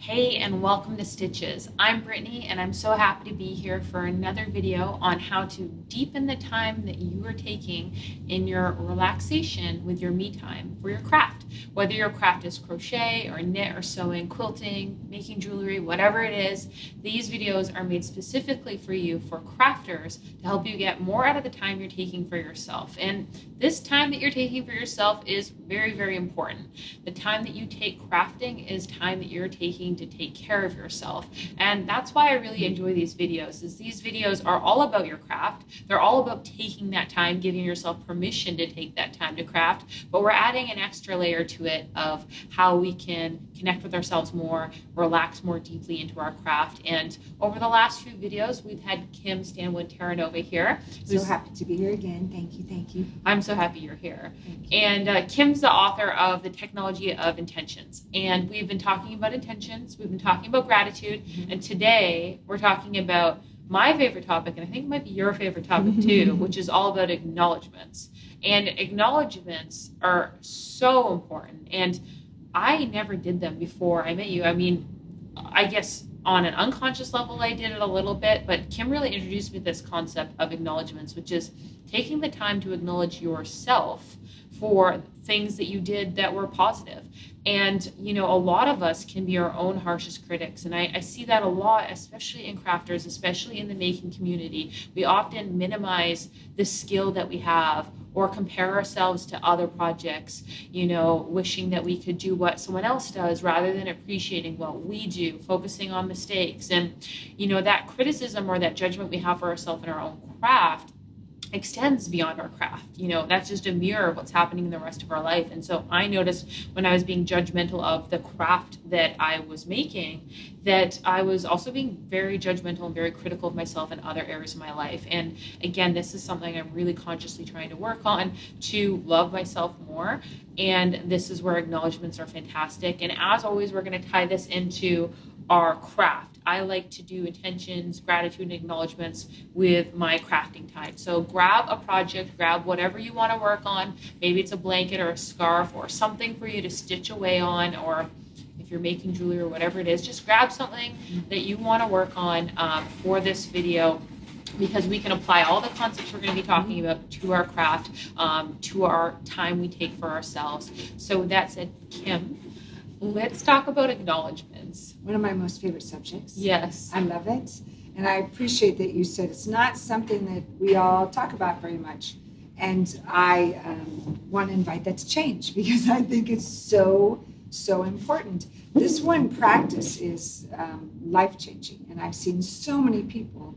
Hey, and welcome to Stitches. I'm Brittany, and I'm so happy to be here for another video on how to deepen the time that you are taking in your relaxation with your me time for your craft. Whether your craft is crochet or knit or sewing, quilting, making jewelry, whatever it is, these videos are made specifically for you, for crafters, to help you get more out of the time you're taking for yourself. And this time that you're taking for yourself is very, very important. The time that you take crafting is time that you're taking to take care of yourself. And that's why I really enjoy these videos, is these videos are all about your craft. They're all about taking that time, giving yourself permission to take that time to craft, but we're adding an extra layer to it of how we can connect with ourselves more, relax more deeply into our craft. And over the last few videos, we've had Kim Stanwood Terranova here. So happy to be here again. Thank you, thank you. I'm so happy you're here. And Kim's the author of The Technology of Intentions. And we've been talking about intentions, we've been talking about gratitude, and today we're talking about my favorite topic, and I think it might be your favorite topic too, which is all about acknowledgments. And acknowledgments are so important. And I never did them before I met you. I mean, I guess on an unconscious level, I did it a little bit, but Kim really introduced me to this concept of acknowledgments, which is taking the time to acknowledge yourself for things that you did that were positive. And, you know, a lot of us can be our own harshest critics. And I see that a lot, especially in crafters, especially in the making community. We often minimize the skill that we have or compare ourselves to other projects, you know, wishing that we could do what someone else does rather than appreciating what we do, focusing on mistakes. And, you know, that criticism or that judgment we have for ourselves in our own craft extends beyond our craft. You know, that's just a mirror of what's happening in the rest of our life. And so I noticed when I was being judgmental of the craft that I was making, that I was also being very judgmental and very critical of myself in other areas of my life. And again, this is something I'm really consciously trying to work on, to love myself more. And this is where acknowledgments are fantastic. And as always, we're going to tie this into our craft. I like to do intentions, gratitude, and acknowledgments with my crafting time. So grab a project, grab whatever you want to work on. Maybe it's a blanket or a scarf or something for you to stitch away on, or if you're making jewelry or whatever it is, just grab something that you want to work on for this video, because we can apply all the concepts we're going to be talking about to our craft, to our time we take for ourselves. So with that said, Kim, let's talk about acknowledgments. One of my most favorite subjects. Yes. I love it. And I appreciate that you said it's not something that we all talk about very much. And I want to invite that to change, because I think it's so, so important. This one practice is life-changing. And I've seen so many people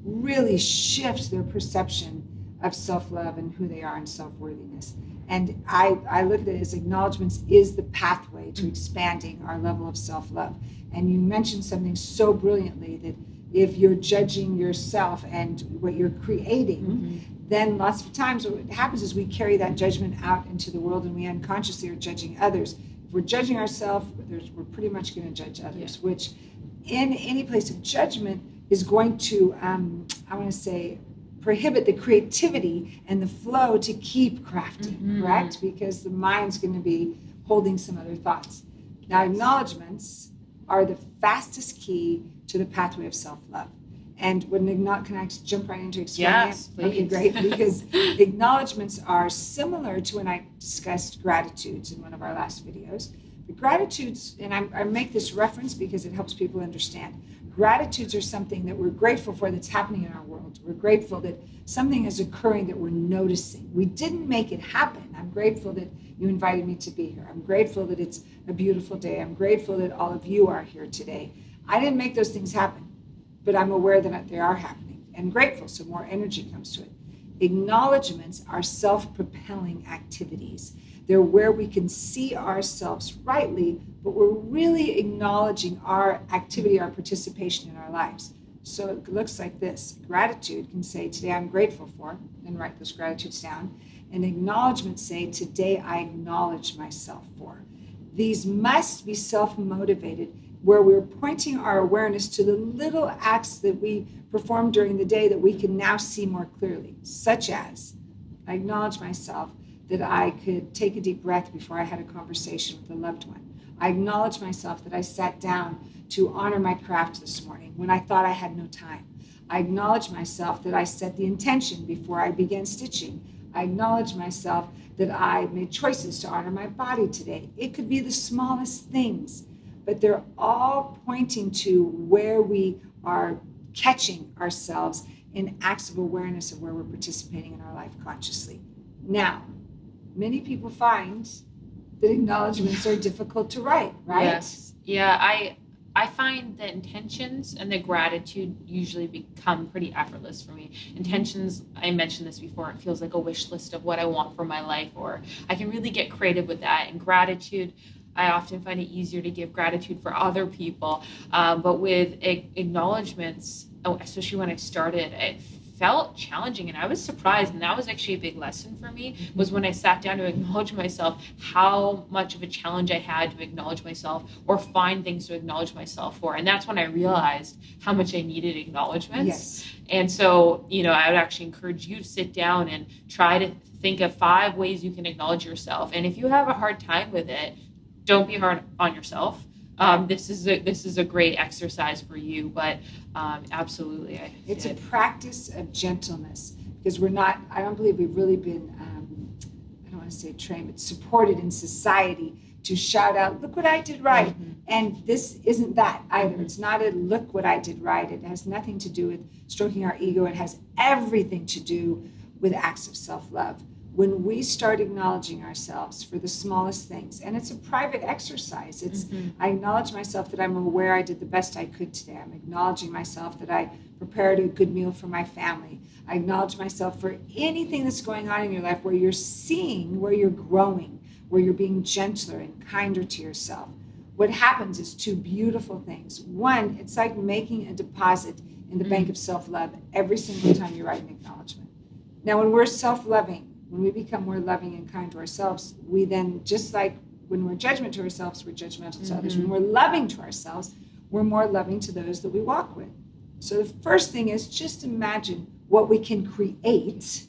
really shift their perception of self-love and who they are and self-worthiness. And I look at it as acknowledgments is the pathway to expanding our level of self-love. And you mentioned something so brilliantly, that if you're judging yourself and what you're creating, then lots of times what happens is we carry that judgment out into the world, and we unconsciously are judging others. If we're judging ourselves, we're pretty much going to judge others, which in any place of judgment is going to, I want to say, prohibit the creativity and the flow to keep crafting, correct? Because the mind's going to be holding some other thoughts. Now, acknowledgments are the fastest key to the pathway of self-love. And can I jump right into explaining yes, it? Please. Okay, great. Because acknowledgments are similar to when I discussed gratitudes in one of our last videos. The gratitudes, and I make this reference because it helps people understand. Gratitudes are something that we're grateful for that's happening in our world. We're grateful that something is occurring that we're noticing. We didn't make it happen. I'm grateful that you invited me to be here. I'm grateful that it's a beautiful day. I'm grateful that all of you are here today. I didn't make those things happen, but I'm aware that they are happening and grateful, so more energy comes to it. Acknowledgements are self-propelling activities. They're where we can see ourselves rightly, but we're really acknowledging our activity, our participation in our lives. So it looks like this. Gratitude can say, today I'm grateful for, and write those gratitudes down. And acknowledgements say, today I acknowledge myself for. These must be self-motivated, where we're pointing our awareness to the little acts that we perform during the day that we can now see more clearly, such as, I acknowledge myself that I could take a deep breath before I had a conversation with a loved one. I acknowledge myself that I sat down to honor my craft this morning when I thought I had no time. I acknowledge myself that I set the intention before I began stitching. I acknowledge myself that I made choices to honor my body today. It could be the smallest things, but they're all pointing to where we are catching ourselves in acts of awareness of where we're participating in our life consciously. Now, many people find that acknowledgments are difficult to write, right? Yes. Yeah, I find that intentions and the gratitude usually become pretty effortless for me. Intentions, I mentioned this before, it feels like a wish list of what I want for my life, or I can really get creative with that. And gratitude, I often find it easier to give gratitude for other people. But with acknowledgments, especially when I started, it felt challenging, and I was surprised, and that was actually a big lesson for me, was when I sat down to acknowledge myself, how much of a challenge I had to acknowledge myself or find things to acknowledge myself for. And that's when I realized how much I needed acknowledgments. Yes. And so, I would actually encourage you to sit down and try to think of 5 ways you can acknowledge yourself. And if you have a hard time with it, don't be hard on yourself. This is a great exercise for you, but absolutely. It's a practice of gentleness, because I don't believe we've really been, I don't want to say trained, but supported in society to shout out, look what I did right. Mm-hmm. And this isn't that either. It's not a look what I did right. It has nothing to do with stroking our ego. It has everything to do with acts of self-love. When we start acknowledging ourselves for the smallest things, and it's a private exercise, it's I acknowledge myself that I'm aware I did the best I could today. I'm acknowledging myself that I prepared a good meal for my family. I acknowledge myself for anything that's going on in your life where you're seeing where you're growing, where you're being gentler and kinder to yourself. What happens is 2 beautiful things. One, it's like making a deposit in the bank of self-love every single time you write an acknowledgement. Now, when we're self-loving, when we become more loving and kind to ourselves, we then, just like when we're judgmental to ourselves, we're judgmental to others. When we're loving to ourselves, we're more loving to those that we walk with. So the first thing is just imagine what we can create,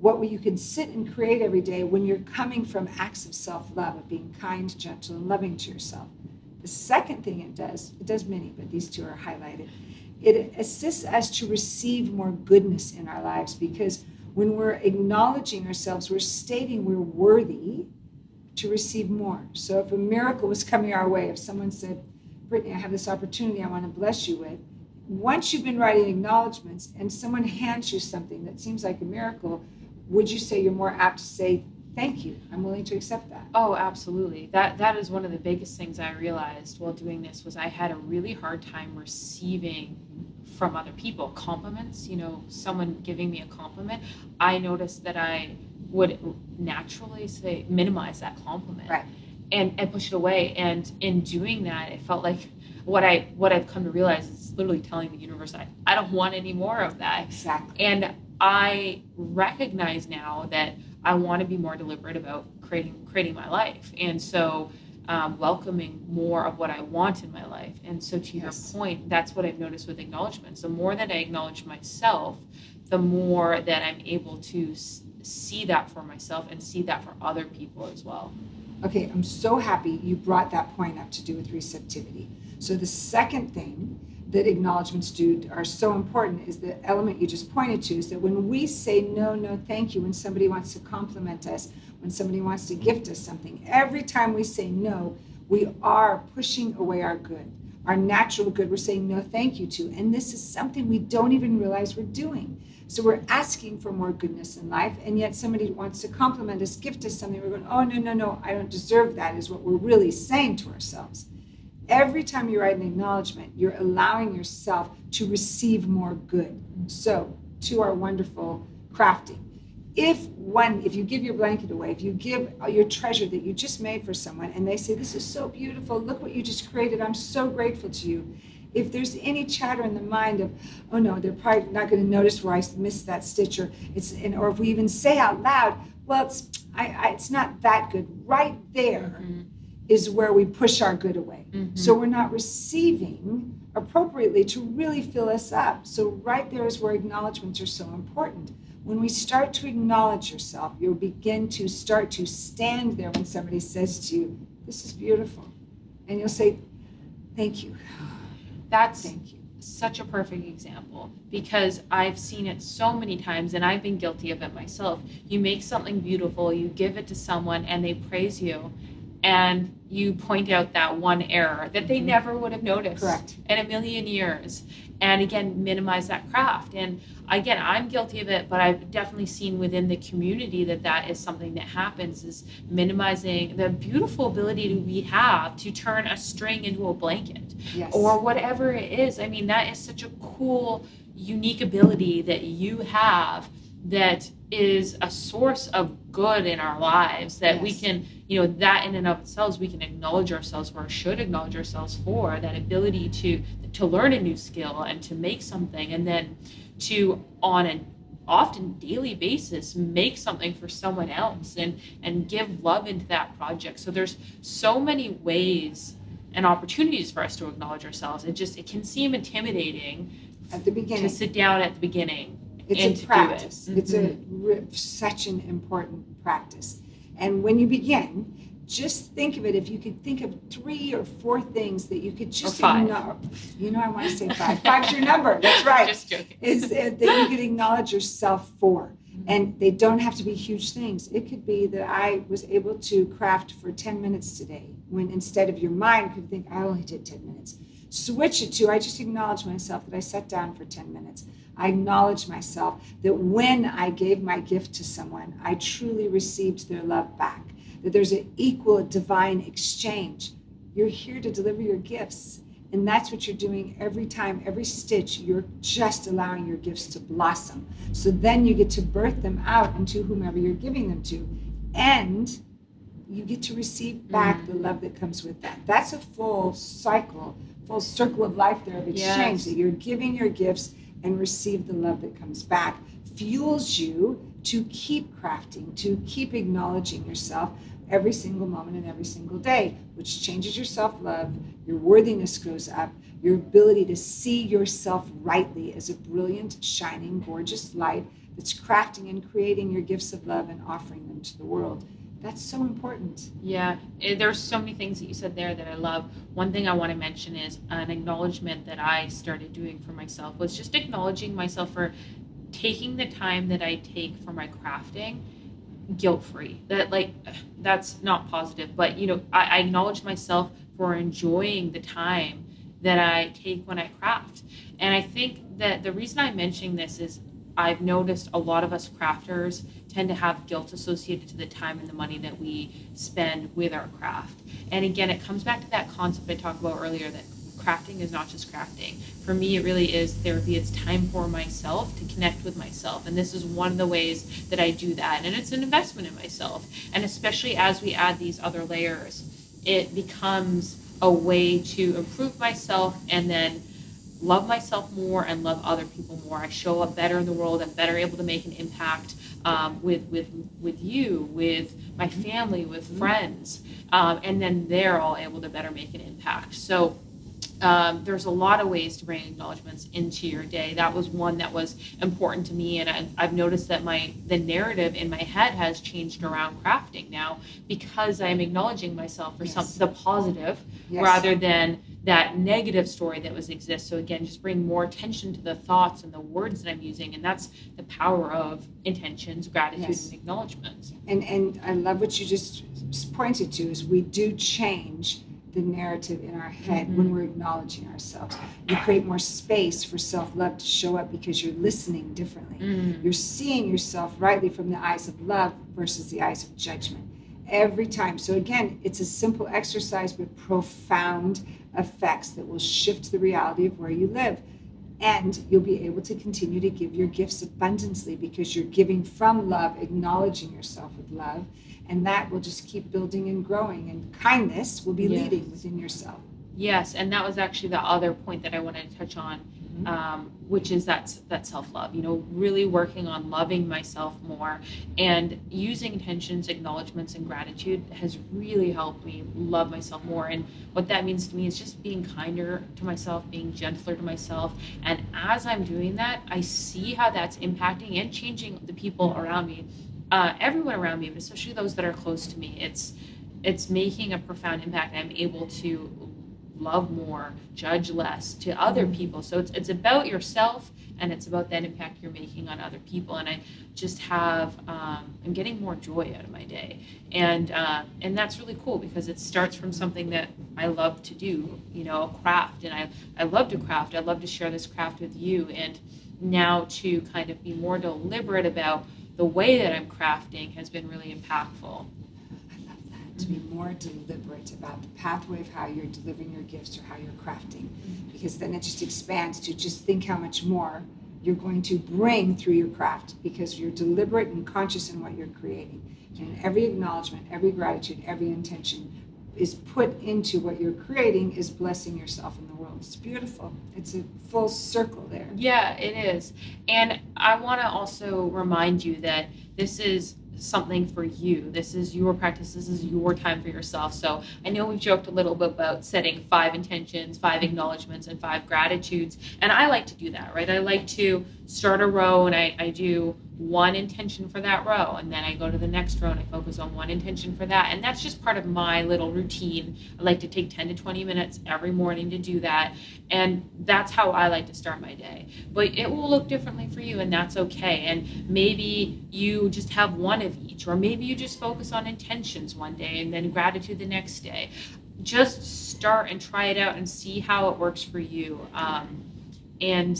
you can sit and create every day when you're coming from acts of self-love, of being kind, gentle, and loving to yourself. The second thing it does many, but these 2 are highlighted. It assists us to receive more goodness in our lives, because when we're acknowledging ourselves, we're stating we're worthy to receive more. So if a miracle was coming our way, if someone said, Brittany, I have this opportunity I want to bless you with, once you've been writing acknowledgments and someone hands you something that seems like a miracle, would you say you're more apt to say, thank you, I'm willing to accept that? Oh, absolutely. That is one of the biggest things I realized while doing this, was I had a really hard time receiving from other people compliments. Someone giving me a compliment, I noticed that I would naturally minimize that compliment, right, and push it away. And in doing that, it felt like what I've come to realize is literally telling the universe I don't want any more of that. Exactly. And I recognize now that I want to be more deliberate about creating my life, and so welcoming more of what I want in my life. And so to your point, that's what I've noticed with acknowledgments. The more that I acknowledge myself, the more that I'm able to see that for myself and see that for other people as well. Okay, I'm so happy you brought that point up to do with receptivity. So the second thing that acknowledgments are so important is the element you just pointed to, is that when we say no, thank you, when somebody wants to compliment us, when somebody wants to gift us something, every time we say no, we are pushing away our good, our natural good. We're saying no thank you to, and this is something we don't even realize we're doing. So we're asking for more goodness in life, and yet somebody wants to compliment us, gift us something, we're going, oh, no, I don't deserve that, is what we're really saying to ourselves. Every time you write an acknowledgement, you're allowing yourself to receive more good. So, to our wonderful crafting, if you give your blanket away, if you give your treasure that you just made for someone, and they say, this is so beautiful, look what you just created, I'm so grateful to you. If there's any chatter in the mind of, oh no, they're probably not going to notice where I missed that stitch, or if we even say out loud, well, it's not that good, right there is where we push our good away. So we're not receiving appropriately to really fill us up. So right there is where acknowledgments are so important. When we start to acknowledge yourself, you'll begin to start to stand there when somebody says to you, this is beautiful. and you'll say, thank you. That's Thank you. such a perfect example, because I've seen it so many times, and I've been guilty of it myself. You make something beautiful, you give it to someone, and they praise you, and you point out that one error that they never would have noticed Correct. in a million years. And again, minimize that craft. And again, I'm guilty of it, but I've definitely seen within the community that is something that happens, is minimizing the beautiful ability we have to turn a string into a blanket. Yes. Or whatever it is. I mean, that is such a cool, unique ability that you have, that is a source of good in our lives, that we can, that in and of itself, we can acknowledge ourselves for, or should acknowledge ourselves for, that ability to learn a new skill and to make something, and then to, on an often daily basis, make something for someone else and give love into that project. So there's so many ways and opportunities for us to acknowledge ourselves. It can seem intimidating at the beginning to sit down at the beginning. It's a practice. It's such an important practice. And when you begin, just think of it. If you could think of 3 or 4 things that you could just ignore. I want to say 5. 5's your number. That's right. Just joking. Is that you could acknowledge yourself for. And they don't have to be huge things. It could be that I was able to craft for 10 minutes today, when instead of your mind could think, I only did 10 minutes. Switch it to, I just acknowledge myself that I sat down for 10 minutes. I acknowledge myself that when I gave my gift to someone, I truly received their love back. That there's an equal divine exchange. You're here to deliver your gifts. And that's what you're doing every time, every stitch. You're just allowing your gifts to blossom. So then you get to birth them out into whomever you're giving them to. And you get to receive back the love that comes with that. That's a full cycle, full circle of life there of exchange. That you're giving your gifts and receive the love that comes back. Fuels you to keep crafting, to keep acknowledging yourself every single moment and every single day, which changes your self-love, your worthiness goes up, your ability to see yourself rightly as a brilliant, shining, gorgeous light that's crafting and creating your gifts of love and offering them to the world. That's so important. Yeah, there's so many things that you said there that I love. One thing I want to mention is an acknowledgement that I started doing for myself was just acknowledging myself for taking the time that I take for my crafting guilt-free. That's not positive, but I acknowledge myself for enjoying the time that I take when I craft. And I think that the reason I'm mentioning this is I've noticed a lot of us crafters tend to have guilt associated to the time and the money that we spend with our craft. And again, it comes back to that concept I talked about earlier, that crafting is not just crafting. For me, it really is therapy. It's time for myself to connect with myself. And this is one of the ways that I do that. And it's an investment in myself. And especially as we add these other layers, it becomes a way to improve myself and then love myself more and love other people more. I show up better in the world. I'm better able to make an impact with you, with my family, with friends. And then they're all able to better make an impact. So there's a lot of ways to bring acknowledgments into your day. That was one that was important to me, and I've noticed that the narrative in my head has changed around crafting now, because I'm acknowledging myself for the positive rather than that negative story that exists. So again, just bring more attention to the thoughts and the words that I'm using, and that's the power of intentions, gratitude, and acknowledgments. And I love what you just pointed to, is we do change the narrative in our head when we're acknowledging ourselves. You create more space for self-love to show up because you're listening differently. You're seeing yourself rightly from the eyes of love versus the eyes of judgment every time. So again, it's a simple exercise with profound effects that will shift the reality of where you live. And you'll be able to continue to give your gifts abundantly because you're giving from love, acknowledging yourself with love. And that will just keep building and growing. And kindness will be leading within yourself. Yes, and that was actually the other point that I wanted to touch on, which is that self-love. Really working on loving myself more, and using intentions, acknowledgments, and gratitude has really helped me love myself more. And what that means to me is just being kinder to myself, being gentler to myself. And as I'm doing that, I see how that's impacting and changing the people around me. Everyone around me, but especially those that are close to me. it's making a profound impact. I'm able to love more, judge less to other people. So it's about yourself, and it's about that impact you're making on other people. And I just have I'm getting more joy out of my day, and that's really cool because it starts from something that I love to do, a craft, and I love to craft. I love to share this craft with you, and now to kind of be more deliberate about the way that I'm crafting has been really impactful. To be more deliberate about the pathway of how you're delivering your gifts or how you're crafting, because then it just expands to just think how much more you're going to bring through your craft because you're deliberate and conscious in what you're creating. And every acknowledgement, every gratitude, every intention is put into what you're creating is blessing yourself in the world. It's beautiful. It's a full circle there. Yeah, it is. And I want to also remind you that this is something for you. This is your practice. This is your time for yourself. So I know we've joked a little bit about setting 5 intentions, 5 acknowledgements, and 5 gratitudes. And I like to do that, right? I like to start a row and I do 1 intention for that row, and then I go to the next row and I focus on 1 intention for that. And that's just part of my little routine. I like to take 10 to 20 minutes every morning to do that. And that's how I like to start my day. But it will look differently for you, and that's okay. And maybe you just have 1 of each, or maybe you just focus on intentions one day and then gratitude the next day. Just start and try it out and see how it works for you. And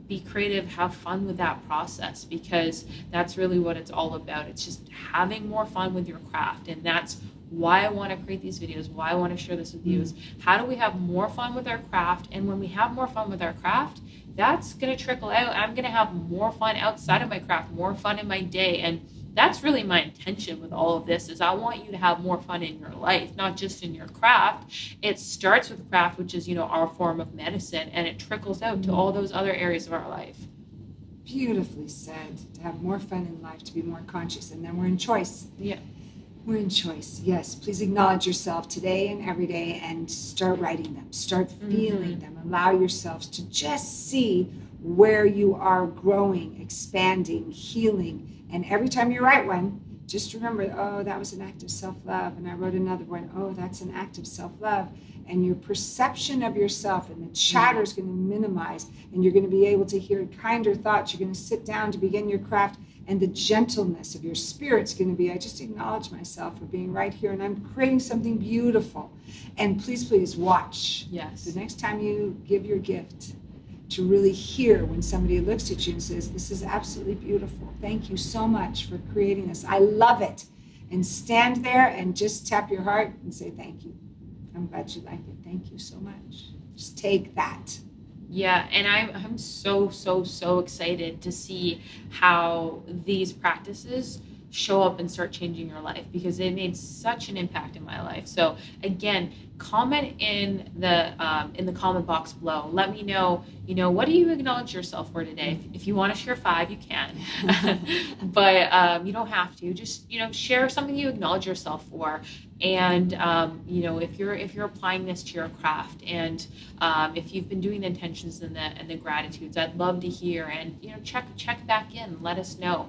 be creative, have fun with that process, because that's really what it's all about. It's just having more fun with your craft, and that's why I want to create these videos, why I want to share this with you, is how do we have more fun with our craft? And when we have more fun with our craft, that's going to trickle out. I'm going to have more fun outside of my craft, more fun in my day. And that's really my intention with all of this, is I want you to have more fun in your life, not just in your craft. It starts with craft, which is, our form of medicine, and it trickles out to all those other areas of our life. Beautifully said. To have more fun in life, to be more conscious, and then we're in choice. Yeah. We're in choice. Yes. Please acknowledge yourself today and every day and start writing them. Start feeling them. Allow yourselves to just see where you are growing, expanding, healing. And every time you write one, just remember, oh, that was an act of self-love. And I wrote another one, oh, that's an act of self-love. And your perception of yourself and the chatter is going to minimize, and you're going to be able to hear kinder thoughts. You're going to sit down to begin your craft, and the gentleness of your spirit's going to be, I just acknowledge myself for being right here, and I'm creating something beautiful. And please, please watch. Yes. The next time you give your gift, to really hear when somebody looks at you and says, this is absolutely beautiful. Thank you so much for creating this. I love it. And stand there and just tap your heart and say, thank you. I'm glad you like it. Thank you so much. Just take that. Yeah, and I'm so excited to see how these practices show up and start changing your life, because they made such an impact in my life. So again, comment in the comment box below. Let me know, what do you acknowledge yourself for today? If you want to share 5, you can, but you don't have to. Just share something you acknowledge yourself for, and if you're applying this to your craft, and if you've been doing the intentions and the gratitudes, I'd love to hear, and check back in. Let us know.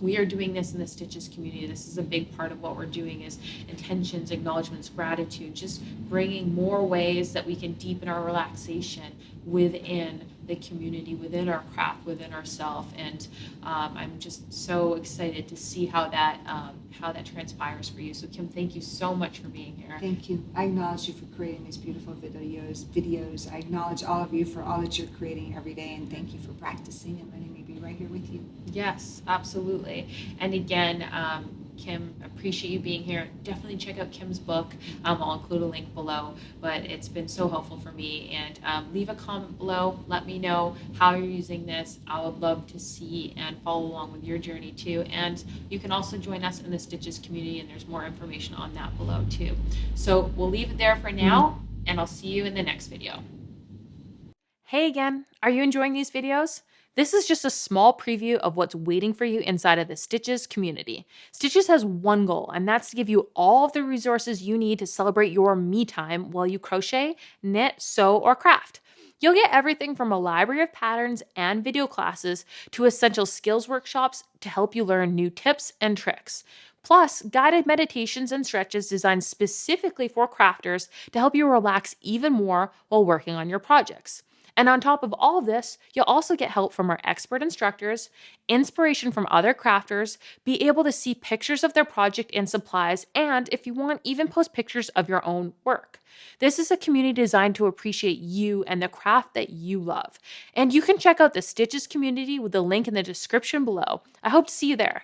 We are doing this in the Stitches community. This is a big part of what we're doing, is intentions, acknowledgements, gratitude, just bringing more ways that we can deepen our relaxation within the community, within our craft, within ourselves. And I'm just so excited to see how that transpires for you. So Kim, thank you so much for being here. Thank you. I acknowledge you for creating these beautiful videos. I acknowledge all of you for all that you're creating every day, and thank you for practicing and letting me be right here with you. Yes, absolutely. And again, Kim, appreciate you being here. Definitely check out Kim's book. I'll include a link below, but it's been so helpful for me. And leave a comment below. Let me know how you're using this. I would love to see and follow along with your journey too. And you can also join us in the Stitches community, and there's more information on that below too. So we'll leave it there for now, and I'll see you in the next video. Hey again, are you enjoying these videos? This is just a small preview of what's waiting for you inside of the Stitches community. Stitches has one goal, and that's to give you all of the resources you need to celebrate your me time while you crochet, knit, sew, or craft. You'll get everything from a library of patterns and video classes to essential skills workshops to help you learn new tips and tricks. plus guided meditations and stretches designed specifically for crafters to help you relax even more while working on your projects. And on top of all of this, you'll also get help from our expert instructors, inspiration from other crafters, be able to see pictures of their project and supplies, and if you want, even post pictures of your own work. This is a community designed to appreciate you and the craft that you love. And you can check out the Stitches community with the link in the description below. I hope to see you there.